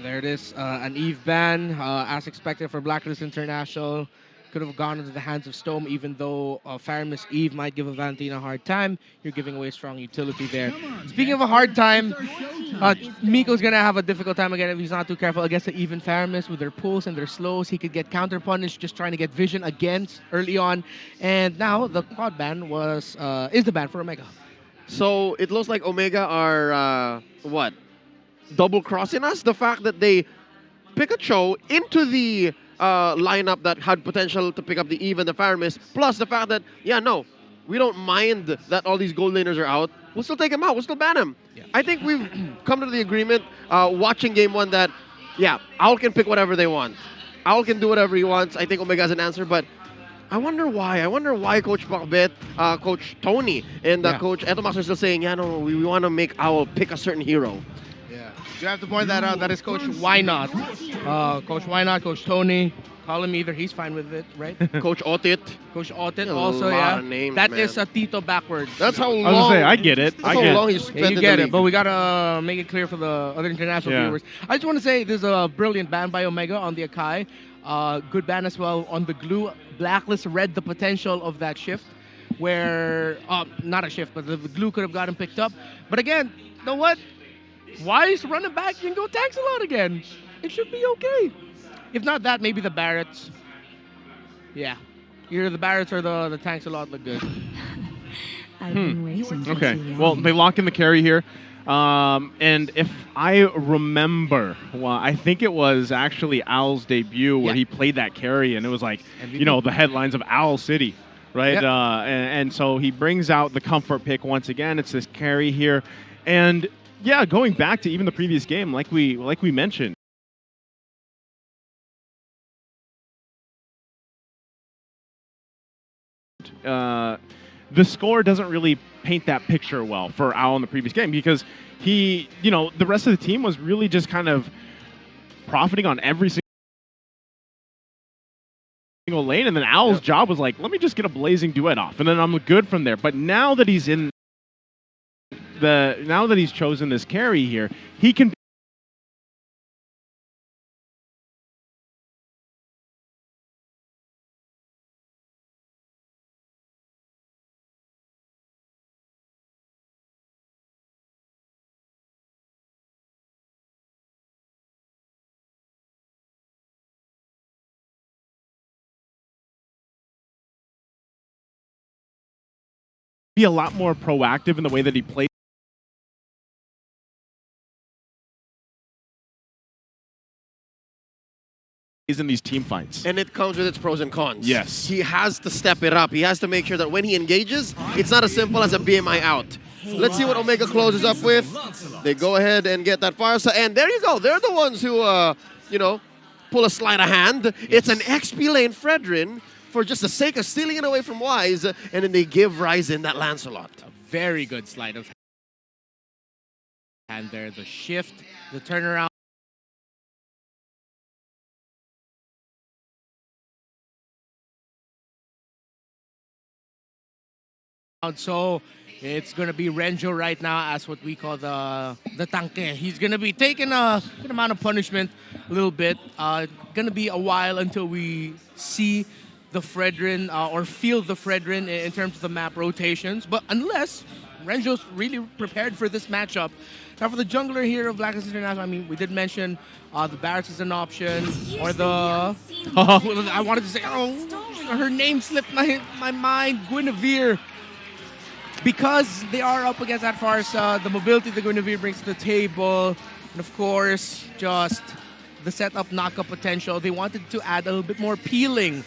There it is, an Eve ban, as expected for Blacklist International. Could have gone into the hands of Stone, even though Faramis Eve might give Avantina a hard time. You're giving away strong utility there. Speaking of a hard time, Miko's going to have a difficult time again if he's not too careful against the even Faramis with their pulls and their slows. He could get counter-punished just trying to get vision against early on. And now the quad ban is the ban for Omega. So it looks like Omega are, what? Double-crossing us? The fact that they pick a Cho into the lineup that had potential to pick up the Eve and the Faramis, plus the fact that, we don't mind that all these gold laners are out. We'll still take him out. We'll still ban him. Yeah. I think we've come to the agreement watching Game 1 that, Owl can pick whatever they want. Owl can do whatever he wants. I think Omega has an answer, but I wonder why. I wonder why Coach Pakbet, Coach Tony, and Coach Etomax are still saying, we want to make Owl pick a certain hero. Yeah, you have to point that out. That is Coach Why Not. Coach Why Not, Coach Tony. Call him either. He's fine with it, right? Coach Otit. Coach Otit also, yeah. Names, that man. is a Tito backwards. That's how long. I was going to say, I get it. That's how long he's spent you get it, but we got to make it clear for the other international viewers. I just want to say there's a brilliant ban by Omega on the Akai. Good ban as well on the glue. Blacklist read the potential of that shift where, not a shift, but the glue could have gotten picked up. But again, you know what? Wise running back can go tanks a lot again. It should be okay. If not that, maybe the Barretts. Yeah. Either the Barretts or the tanks a lot look good. I've been waiting for Okay. too long. Well, they lock in the carry here. And if I remember, well, I think it was actually Owl's debut where he played that carry, and it was like, MVP. the headlines of Owl City, right? Yep. And so he brings out the comfort pick once again. It's this carry here. And yeah, going back to even the previous game, like we mentioned, the score doesn't really paint that picture well for Owl in the previous game because he, the rest of the team was really just kind of profiting on every single lane, and then Owl's job was like, let me just get a blazing duet off, and then I'm good from there. But now that he's chosen this carry here, he can be a lot more proactive in the way that he plays in these team fights. And it comes with its pros and cons. Yes. He has to step it up. He has to make sure that when he engages, it's not as simple as a BMI out. Let's see what Omega closes up with. They go ahead and get that fire. And there you go. They're the ones who, pull a sleight of hand. Yes. It's an XP lane Fredrin for just the sake of stealing it away from Wise, and then they give Ryzen that Lancelot. A very good sleight of hand there. The shift, the turnaround. So it's going to be Renjo right now as what we call the tanque. He's going to be taking a good amount of punishment a little bit. Going to be a while until we see the Fredrin or feel the Fredrin in terms of the map rotations. But unless Renjo's really prepared for this matchup. Now for the jungler here of Blacklist International, I mean, we did mention the Barretts is an option, or the... I wanted to say, her name slipped my mind, Guinevere. Because they are up against that Farsa, the mobility that Guinevere brings to the table, and of course, just the setup knockup potential. They wanted to add a little bit more peeling,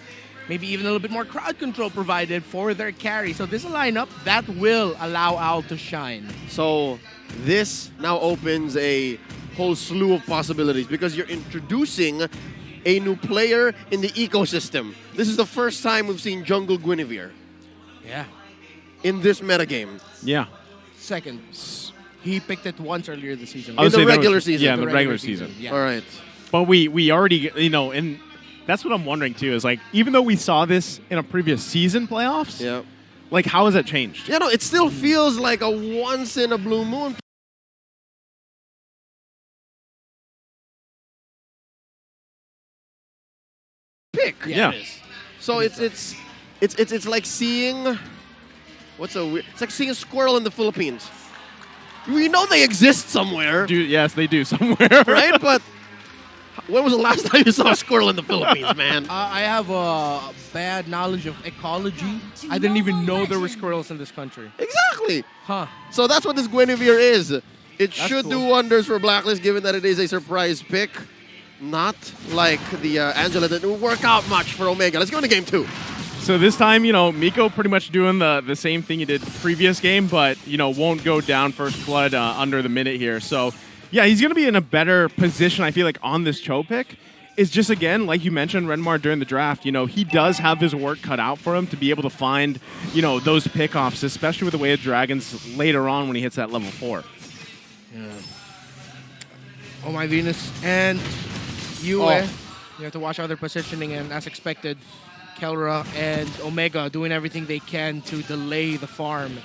maybe even a little bit more crowd control provided for their carry. So this is a lineup that will allow Owl to shine. So this now opens a whole slew of possibilities because you're introducing a new player in the ecosystem. This is the first time we've seen Jungle Guinevere. Yeah. In this metagame. Yeah. Second. He picked it once earlier this season. In the regular season. Yeah, in the regular season. Yeah. All right. But we already, and that's what I'm wondering too, is like, even though we saw this in a previous season playoffs, like, how has that changed? It still feels like a once in a blue moon pick. Yeah. It is. So it's like seeing it's like seeing a squirrel in the Philippines. We know they exist somewhere, Yes, they do somewhere. right? But when was the last time you saw a squirrel in the Philippines, man? I have a bad knowledge of ecology. I didn't even know there were squirrels in this country. Exactly. Huh. So that's what this Guinevere is. It should do cool. wonders for Blacklist, given that it is a surprise pick. Not like the Angela that didn't work out much for Omega. Let's go into game 2. So this time, Miko pretty much doing the same thing he did previous game, but, won't go down first blood under the minute here. So, yeah, he's going to be in a better position, I feel like, on this Cho pick. It's just, again, like you mentioned, Renmar, during the draft, he does have his work cut out for him to be able to find, those pickoffs, especially with the way of Dragons later on when he hits that level 4. Yeah. Oh my Venus and Yue. Oh. You have to watch out their positioning, and as expected, Kelra and Omega doing everything they can to delay the farm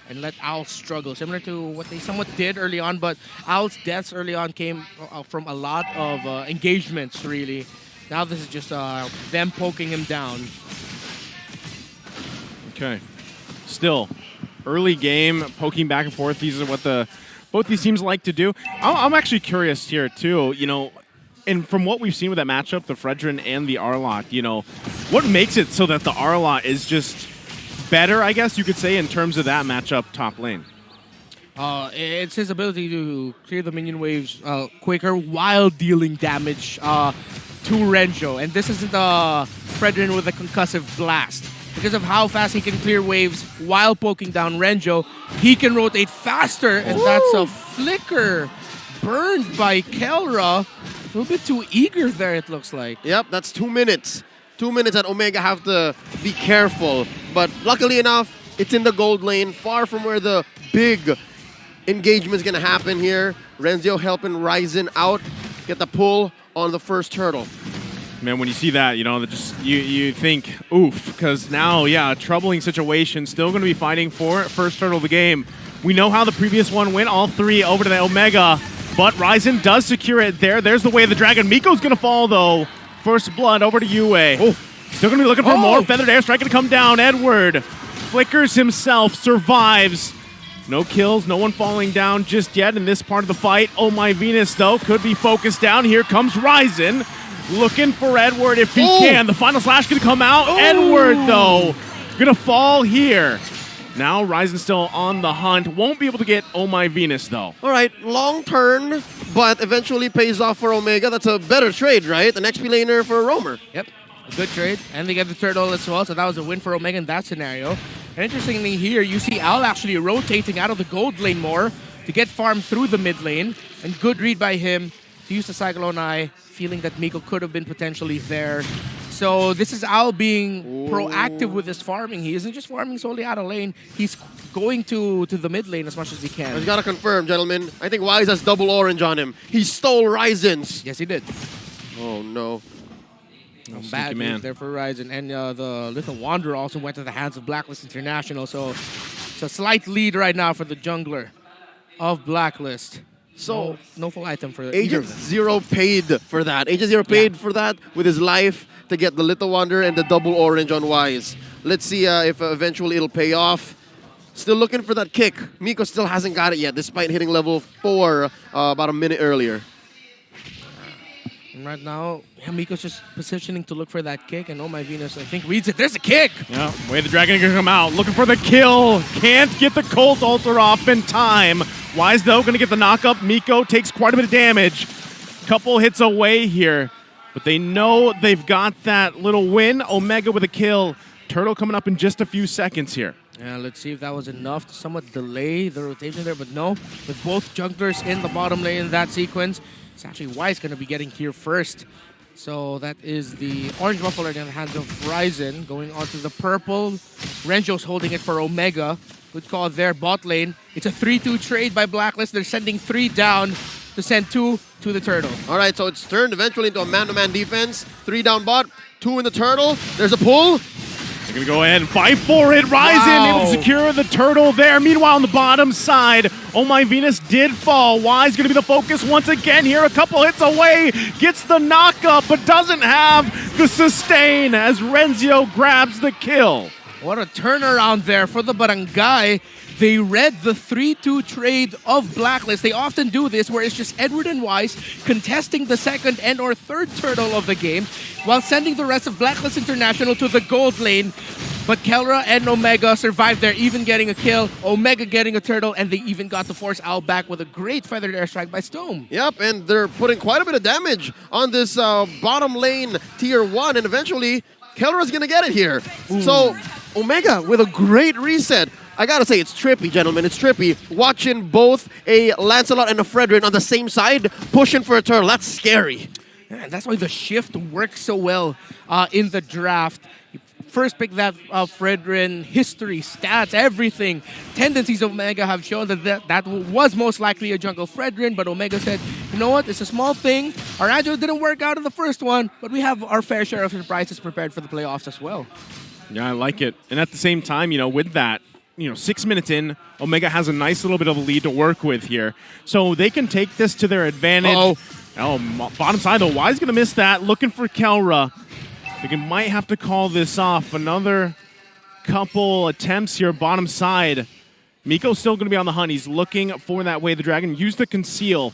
and let Owl struggle, similar to what they somewhat did early on. But Owl's deaths early on came from a lot of engagements, really. Now this is just them poking him down. Okay. Still, early game, poking back and forth. These are what both these teams like to do. I'm actually curious here, too, and from what we've seen with that matchup, the Fredrin and the Arlot, what makes it so that the Arlot is just better, I guess you could say, in terms of that matchup top lane? It's his ability to clear the minion waves quicker while dealing damage to Renjo. And this isn't Fredrin with a concussive blast. Because of how fast he can clear waves while poking down Renjo, he can rotate faster, and that's a flicker burned by Kelra. A little bit too eager there, it looks like. Yep, that's 2 minutes. 2 minutes that Omega have to be careful. But luckily enough, it's in the gold lane, far from where the big engagement's going to happen here. Renzo helping Ryzen out, get the pull on the first turtle. Man, when you see that, you think, oof, because now, yeah, a troubling situation. Still going to be fighting for first turtle of the game. We know how the previous one went, all 3 over to the Omega, but Ryzen does secure it there. There's the way of the dragon. Miko's going to fall, though. First blood over to Yue. Oh, still going to be looking for more. Feathered airstrike going to come down. Edward flickers himself, survives. No kills, no one falling down just yet in this part of the fight. Oh my Venus, though, could be focused down. Here comes Ryzen. Looking for Edward if he can. The final slash going to come out. Edward, though, going to fall here. Now Ryzen still on the hunt. Won't be able to get Oh My Venus, though. All right, long turn, but eventually pays off for Omega. That's a better trade, right? An XP laner for a roamer. Yep, a good trade. And they get the turtle as well, so that was a win for Omega in that scenario. And interestingly here, you see Owl actually rotating out of the gold lane more to get farm through the mid lane. And good read by him to use the Cyclone Eye, feeling that Miko could have been potentially there. So this is Owl being proactive with his farming. He isn't just farming solely out of lane. He's going to the mid lane as much as he can. I've got to confirm, gentlemen. I think Wise has double orange on him. He stole Ryzen's. Yes, he did. Oh, no. Bad move there for Ryzen. And the Little Wanderer also went to the hands of Blacklist International. So it's a slight lead right now for the jungler of Blacklist. So no full item for Agent Zero paid for that. Agent Zero paid for that with his life to get the Little Wonder and the double orange on Wise. Let's see if eventually it'll pay off. Still looking for that kick. Miko still hasn't got it yet, despite hitting level 4 about a minute earlier. And right now, Miko's just positioning to look for that kick, and Oh My Venus, I think, reads it. There's a kick! Yeah, way the dragon can come out. Looking for the kill. Can't get the Colt Altar off in time. Wise, though, going to get the knock-up. Miko takes quite a bit of damage. Couple hits away here. But they know they've got that little win. Omega with a kill. Turtle coming up in just a few seconds here. Yeah, let's see if that was enough to somewhat delay the rotation there, but no. With both junglers in the bottom lane in that sequence, it's actually Wise going to be getting here first. So that is the orange buffalo in the hands of Ryzen. Going on to the purple. Renjo's holding it for Omega. Good call there, bot lane. It's a 3-2 trade by Blacklist. They're sending 3 down to send 2 to the turtle. All right, so it's turned eventually into a man-to-man defense. 3 down bot, 2 in the turtle. There's a pull. They're gonna go ahead and fight for it. Ryzen able to secure the turtle there. Meanwhile, on the bottom side, Oh My Venus did fall. Wise gonna be the focus once again here. A couple hits away, gets the knock-up, but doesn't have the sustain as Renzio grabs the kill. What a turnaround there for the Barangay. They read the 3-2 trade of Blacklist. They often do this where it's just Edward and Wise contesting the second and or third turtle of the game while sending the rest of Blacklist International to the gold lane. But Kelra and Omega survived there, even getting a kill, Omega getting a turtle, and they even got the Force Owl back with a great feathered airstrike by Stone. Yep, and they're putting quite a bit of damage on this bottom lane tier 1, and eventually Kelra's gonna get it here. So Omega with a great reset. I gotta say, it's trippy, gentlemen. It's trippy watching both a Lancelot and a Fredrin on the same side pushing for a turtle. That's scary. Yeah, that's why the shift works so well in the draft. First pick that Fredrin, history, stats, everything. Tendencies of Omega have shown that was most likely a jungle Fredrin, but Omega said, you know what, it's a small thing. Our agile didn't work out in the first one, but we have our fair share of surprises prepared for the playoffs as well. Yeah, I like it. And at the same time, with that, 6 minutes in, Omega has a nice little bit of a lead to work with here. So they can take this to their advantage. Oh, bottom side though, Wise gonna miss that. Looking for Kelra. They might have to call this off. Another couple attempts here, bottom side. Miko's still gonna be on the hunt. He's looking for that way the dragon. Use the conceal.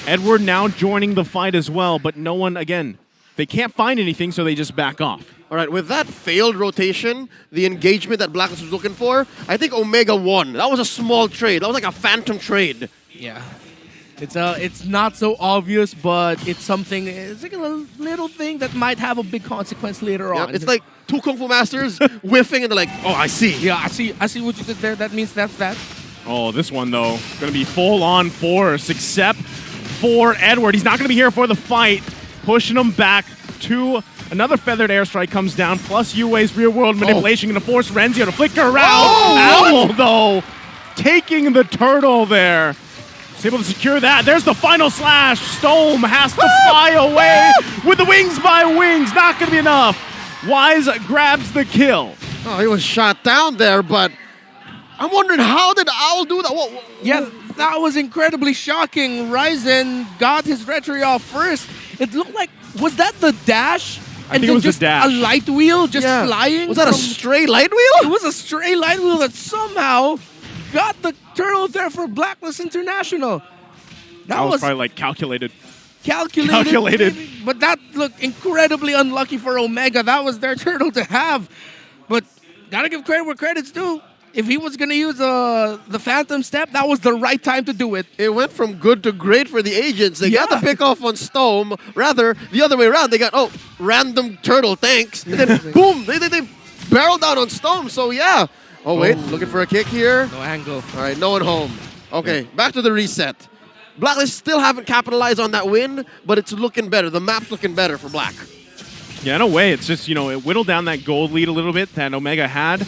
Edward now joining the fight as well, but no one, again, they can't find anything, so they just back off. All right, with that failed rotation, the engagement that Blacklist was looking for, I think Omega won. That was a small trade. That was like a phantom trade. Yeah. It's not so obvious, but it's something, it's like a little thing that might have a big consequence later on. It's like two Kung Fu masters whiffing and they're like, oh, I see. Yeah, I see what you did there. That means that's that. Oh, this one, though, going to be full-on force, except for Edward. He's not going to be here for the fight. Pushing him back to another feathered airstrike comes down, plus Yue's real-world manipulation going to force Renzio to flicker around. Owl, though, taking the turtle there. He's able to secure that. There's the final slash. Stone has to fly away with the wings by wings. Not going to be enough. Wise grabs the kill. Oh, he was shot down there, but I'm wondering, how did Owl do that? Yeah, that was incredibly shocking. Ryzen got his retry off first. It looked like, was that the dash? I think it was just the dash. A light wheel just flying? Was that a stray light wheel? It was a stray light wheel that somehow got the turtle there for Blacklist International. That was probably like calculated. Calculated. But that looked incredibly unlucky for Omega. That was their turtle to have. But gotta give credit where credit's due. If he was going to use the Phantom Step, that was the right time to do it. It went from good to great for the agents. They got the pick off on Stone. Rather, the other way around. They got, random turtle, thanks. And then, boom, they barreled down on Stone. So, yeah. Oh, wait, looking for a kick here. No angle. All right, no one home. Okay, back to the reset. Blacklist still haven't capitalized on that win, but it's looking better. The map's looking better for Black. Yeah, in a way, it's just, it whittled down that gold lead a little bit that Omega had.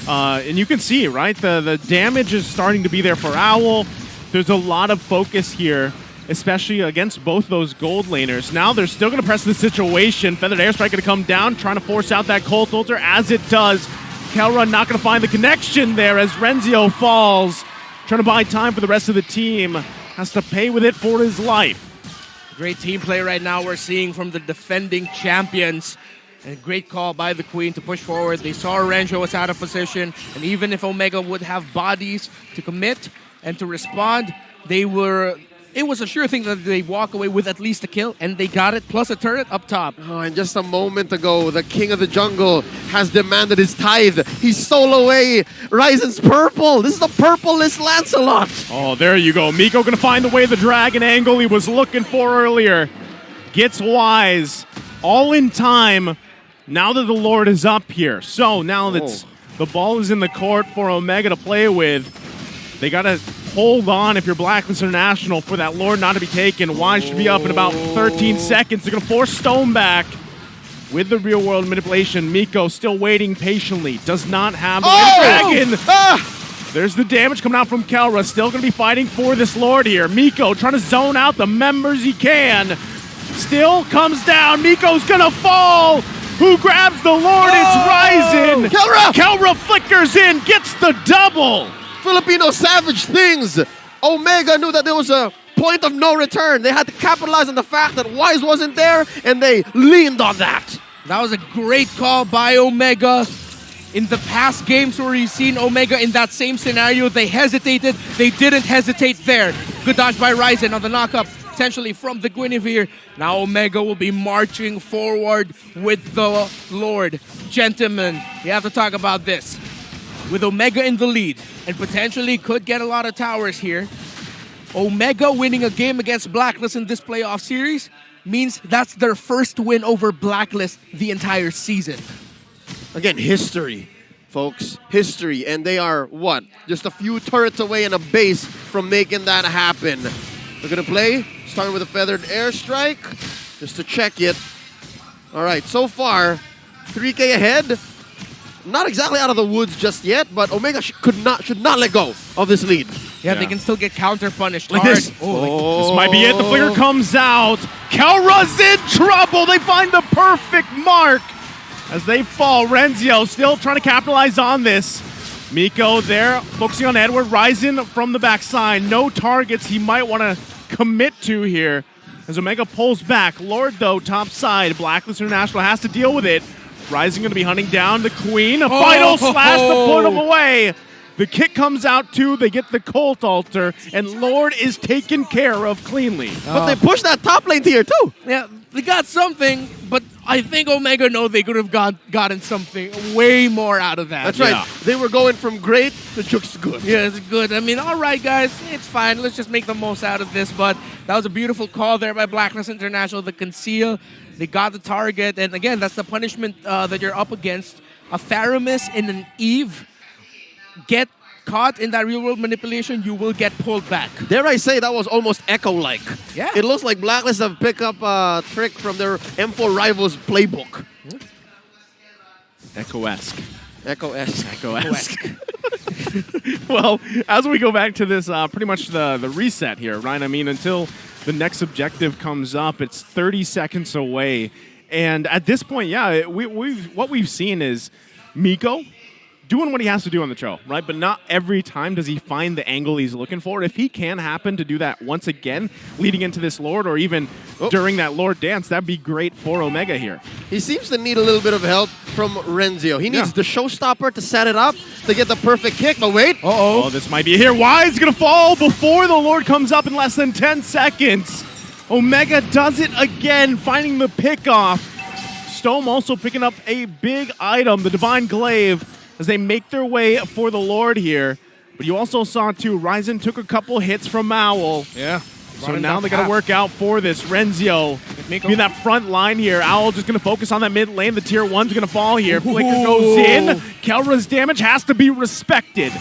And you can see, right, the damage is starting to be there for Owl. There's a lot of focus here, especially against both those gold laners. Now they're still going to press the situation. Feathered Airstrike going to come down, trying to force out that Cold Ultra as it does. Kelra not going to find the connection there as Renzio falls. Trying to buy time for the rest of the team. Has to pay with it for his life. Great team play right now we're seeing from the defending champions. And a great call by the Queen to push forward. They saw Renjo was out of position, and even if Omega would have bodies to commit and to respond, it was a sure thing that they walk away with at least a kill, and they got it, plus a turret up top. Oh, and just a moment ago, the King of the Jungle has demanded his tithe. He stole away Ryzen's purple. This is the purple-less Lancelot. Oh, there you go. Miko going to find the way the dragon angle he was looking for earlier. Gets Wise all in time. Now that the Lord is up here. So now that the ball is in the court for Omega to play with, they got to hold on if you're Blacklist International for that Lord not to be taken. Wise should be up in about 13 seconds. They're going to force Stone back with the real world manipulation. Miko still waiting patiently. Does not have the dragon. There's the damage coming out from Kelra. Still going to be fighting for this Lord here. Miko trying to zone out the members he can. Still comes down. Miko's going to fall. Who grabs the Lord? It's Ryzen. Kelra! Kelra flickers in, gets the double. Filipino savage things. Omega knew that there was a point of no return. They had to capitalize on the fact that Wise wasn't there, and they leaned on that. That was a great call by Omega. In the past games where you've seen Omega in that same scenario, they hesitated. They didn't hesitate there. Good dodge by Ryzen on the knockup, potentially from the Guinevere. Now Omega will be marching forward with the Lord. Gentlemen, you have to talk about this. With Omega in the lead, and potentially could get a lot of towers here, Omega winning a game against Blacklist in this playoff series means that's their first win over Blacklist the entire season. Again, history, folks. History. And they are, what? Just a few turrets away and a base from making that happen. They're going to play, starting with a feathered airstrike, just to check it. All right, so far, 3K ahead. Not exactly out of the woods just yet, but Omega should not let go of this lead. Yeah, they can still get counter-punished Like hard. this. Oh, This might be it. The flicker comes out. Kelra's in trouble. They find the perfect mark as they fall. Renzio still trying to capitalize on this. Miko there, focusing on Edward. Ryzen from the backside. No targets he might want to commit to here as Omega pulls back. Lord, though, top side. Blacklist International has to deal with it. Ryzen going to be hunting down the Queen. A final slash to put him away. The kick comes out too. They get the Colt altar, and Lord is taken care of cleanly. But they pushed that top lane tier too. yeah, they got something, but I think Omega know they could have gotten something way more out of that. That's right. Yeah. They were going from great to just good. Yeah, it's good. I mean, all right, guys, it's fine. Let's just make the most out of this. But that was a beautiful call there by Blacklist International. The conceal, they got the target. And again, that's the punishment that you're up against. A Theramis and an Eve get caught in that real-world manipulation, you will get pulled back. Dare I say that was almost Echo-like. Yeah. It looks like Blacklist have picked up a trick from their M4 rivals playbook. Echo-esque. Echo-esque. Echo-esque. Well, as we go back to this, pretty much the reset here, right? I mean, until the next objective comes up, it's 30 seconds away. And at this point, yeah, what we've seen is Miko doing what he has to do on the show, right? But not every time does he find the angle he's looking for. If he can happen to do that once again, leading into this Lord, or even during that Lord dance, that'd be great for Omega here. He seems to need a little bit of help from Renzio. He needs the showstopper to set it up to get the perfect kick, but wait. Oh, this might be here. Wise gonna fall before the Lord comes up in less than 10 seconds. Omega does it again, finding the pickoff. Stome also picking up a big item, the Divine Glaive, as they make their way for the Lord here. But you also saw, too, Ryzen took a couple hits from Owl. Yeah. So now they got to work out for this. Renzio in that front line here. Owl just going to focus on that mid lane. The tier 1's going to fall here. Flicker goes in. Kelra's damage has to be respected.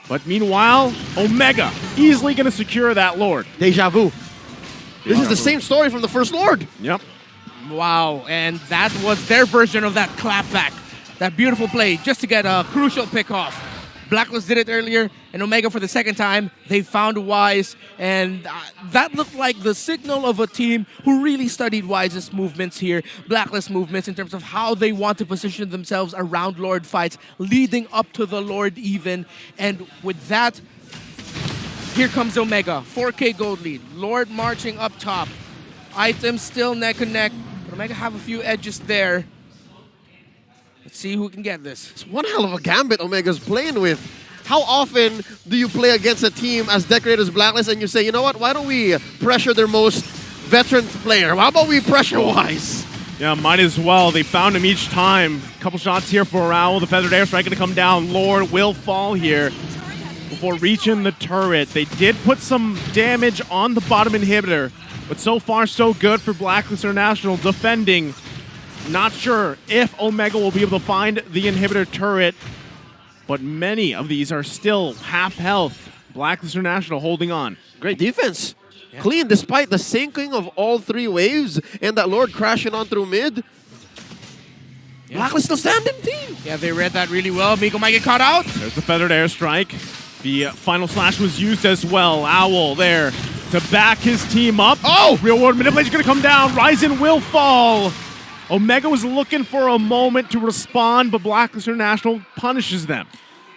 But meanwhile, Omega easily going to secure that Lord. Deja vu. This is the same story from the first Lord. Yep. Wow, and that was their version of that clapback. That beautiful play just to get a crucial pick off. Blacklist did it earlier, and Omega for the second time, they found Wise, and that looked like the signal of a team who really studied Wise's movements here, Blacklist movements in terms of how they want to position themselves around Lord fights, leading up to the Lord even. And with that, here comes Omega, 4K gold lead, Lord marching up top, items still neck and neck, but Omega have a few edges there. Let's see who can get this. It's one hell of a gambit Omega's playing with. How often do you play against a team as decorated as Blacklist and you say, you know what, why don't we pressure their most veteran player? How about we pressure Wise? Yeah, might as well. They found him each time. Couple shots here for Owl. The feathered airstrike going to come down. Lord will fall here before reaching the turret. They did put some damage on the bottom inhibitor, but so far so good for Blacklist International defending. Not sure if Omega will be able to find the inhibitor turret, but many of these are still half health. Blacklist International holding on. Great defense. Yeah. Clean despite the sinking of all three waves and that Lord crashing on through mid. Yeah. Blacklist still standing team. Yeah, they read that really well. Miko might get caught out. There's the feathered airstrike. The final slash was used as well. Owl there to back his team up. Oh! Real world manipulation going to come down. Ryzen will fall. Omega was looking for a moment to respond, but BLACKLIST International punishes them.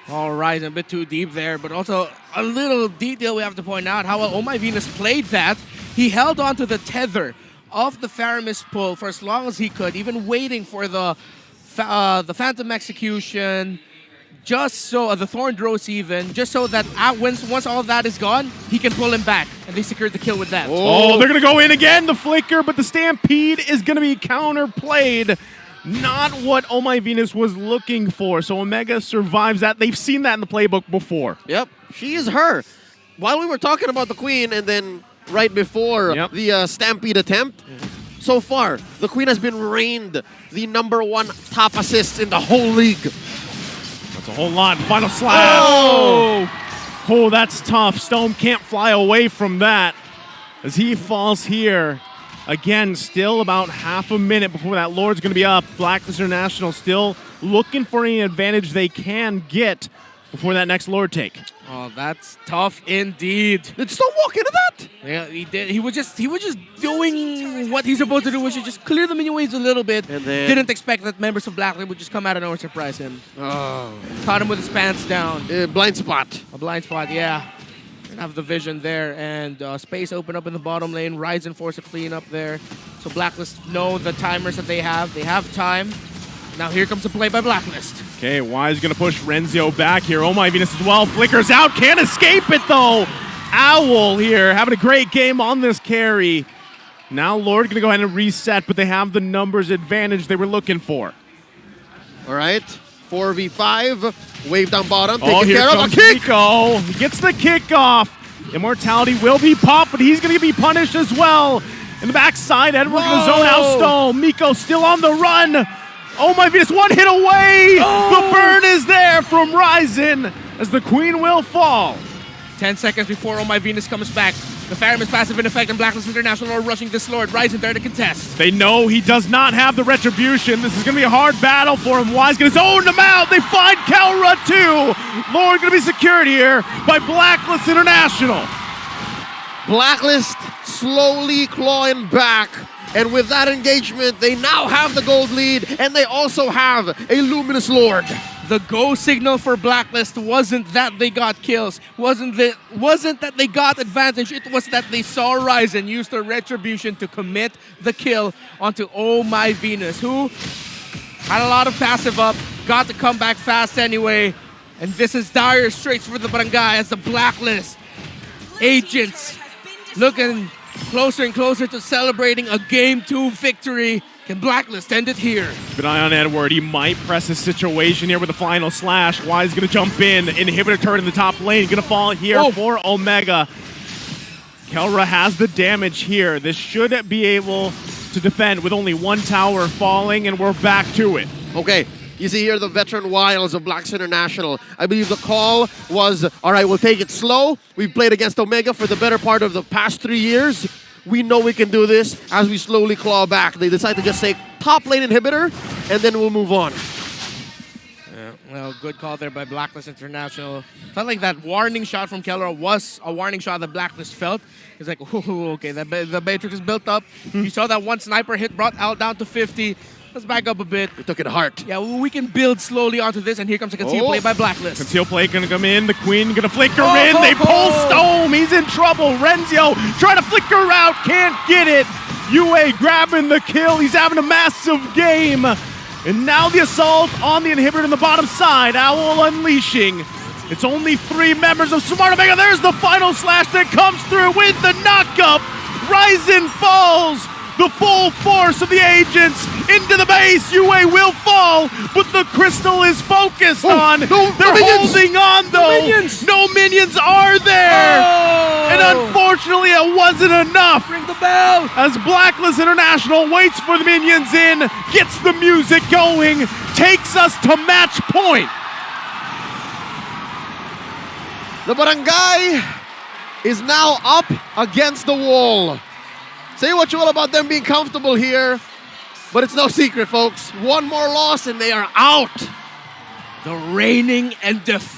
All right, a bit too deep there, but also a little detail we have to point out how well Oh My Venus played that. He held on to the tether of the Faramis pull for as long as he could, even waiting for the Phantom Execution, just so the Thorned Rose even, just so that once all of that is gone, he can pull him back, and they secured the kill with that. Oh, they're going to go in again, the flicker, but the Stampede is going to be counterplayed. Not what Oh My Venus was looking for, so Omega survives that. They've seen that in the playbook before. Yep, she is her. While we were talking about the Queen, and then right before the Stampede attempt, so far, the Queen has been reigned the #1 top assist in the whole league. That's a whole lot. Final slash. Oh, that's tough. Stone can't fly away from that as he falls here. Again, still about half a minute before that Lord's going to be up. BLACKLIST International still looking for any advantage they can get before that next Lord take. Oh, that's tough indeed. Did Stone walk into that? Yeah, he did. He was just doing what he's supposed to do, which is just clear the minion waves a little bit. And then didn't expect that members of BLACKLIST would just come out of nowhere and surprise him. Oh. Caught him with his pants down. Blind spot. A blind spot, yeah. Didn't have the vision there, and space open up in the bottom lane. Ryzen force a clean up there. So BLACKLIST know the timers that they have. They have time. Now here comes a play by BLACKLIST. Okay, Wise going to push Renzio back here. Oh My Venus as well. Flickers out. Can't escape it, though. Owl here having a great game on this carry. Now Lord going to go ahead and reset, but they have the numbers advantage they were looking for. All right. 4v5. Wave down bottom. Oh, Taking here care of a comes kick. Miko. He gets the kickoff. Immortality will be popped, but he's going to be punished as well. In the backside, Edward going to zone out Stone. Miko still on the run. Oh My Venus, one hit away. The burn is there from Ryzen as the Queen will fall. 10 seconds before Oh My Venus comes back. The Faramis passive in effect, and BLACKLIST International are rushing this Lord. Ryzen there to contest. They know he does not have the retribution. This is going to be a hard battle for him. Wise going to zone him out. They find Kelra too. Lord going to be secured here by BLACKLIST International. BLACKLIST slowly clawing back. And with that engagement, they now have the gold lead, and they also have a Luminous Lord. The go signal for BLACKLIST wasn't that they got kills, wasn't that they got advantage, it was that they saw Ryzen use the retribution to commit the kill onto Oh My Venus, who had a lot of passive up, got to come back fast anyway, and this is dire straits for the Barangay as the BLACKLIST agents looking closer and closer to celebrating a Game 2 victory. Can BLACKLIST end it here? Keep an eye on Edward. He might press his situation here with the final slash. Wise going to jump in. Inhibitor turret in the top lane. Going to fall here for Omega. Kelra has the damage here. This should be able to defend with only one tower falling, and we're back to it. Okay. You see here the veteran wiles of BLACKLIST International. I believe the call was, all right, we'll take it slow. We've played against Omega for the better part of the past 3 years. We know we can do this as we slowly claw back. They decide to just say top lane inhibitor, and then we'll move on. Yeah, well, good call there by BLACKLIST International. Felt like that warning shot from Kelra was a warning shot that BLACKLIST felt. It's like, oh, okay, the Matrix is built up. You saw that one sniper hit brought Al down to 50. Let's back up a bit. We took it hard. Yeah, we can build slowly onto this, and here comes a conceal play by BLACKLIST. Conceal play gonna come in. The Queen gonna flicker in. They pull Stone. He's in trouble. Renzio trying to flicker out. Can't get it. UA grabbing the kill. He's having a massive game. And now the assault on the inhibitor in the bottom side. Owl unleashing. It's only 3 members of Smart Omega. There's the final slash that comes through with the knockup. Ryzen falls. The full force of the agents into the base. UA will fall, but the crystal is focused on. They're holding on, though. No minions are there. And unfortunately, it wasn't enough. Ring the bell. As BLACKLIST International waits for the minions in, gets the music going, takes us to match point. The Barangay is now up against the wall. Say what you will about them being comfortable here, but it's no secret, folks. One more loss and they are out. The reigning and defending